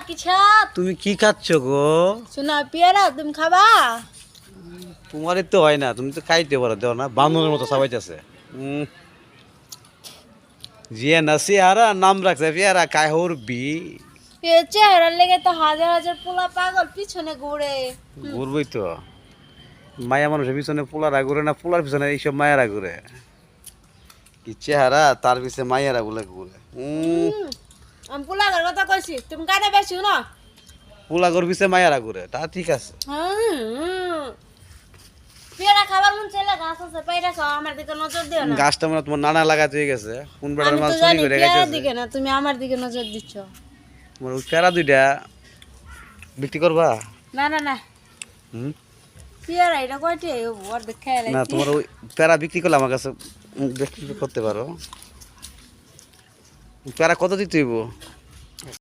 কি ছাত তুমি কি খাচ্ছ গো? শোনা পেয়ারা তুমি খাবা? তোমারই তো হয় না, তুমি তো খাইতে পারো, দেও না বান্দরের মতো সবাইতেছে। জিয়া নাসি আরা নাম রাখছে পেয়ারা কায় হরবি। এ চেহারার লেগে তো হাজার হাজার পোলা পাগল পিছনে ঘুরে। ঘুরবই তো, মায়া মানুষের পিছনে পোলারা ঘুরে না, পোলার পিছনে এইসব মায়েরা ঘুরে। কি চেহারা, তার পিছনে মায়েরা গুলো ঘুরে। আমি পোলাগের কথা কইছি, তুমি কানে বেশি না। পোলা ঘর পিছনে মায়েরা ঘুরে, তা ঠিক আছে। পেয়ারা খাবার মন চাইলে গাছ আছে পাইরা খাও, আমার দিকে নজর দিও না। গাছটা মানে তোমার নানা লাগাতে হয়ে গেছে, কোন বেড়ার আমি মাল তো চুরি জানি করে পেয়ারার খাইতেছে। দিকে না, তুমি আমার দিকে নজর দিচ্ছ। তোমার ওই পেয়ারা দুইটা বিক্রি করবা? না না না, হুম? পেয়ারা এটা কয়টি অর্ধেক খেয়ে না, লাইছি। তোমার ওই পেয়ারা বিক্রি করলে আমার কাছে বিক্রি করতে পারো। পেয়ারা কত দিতে হইব?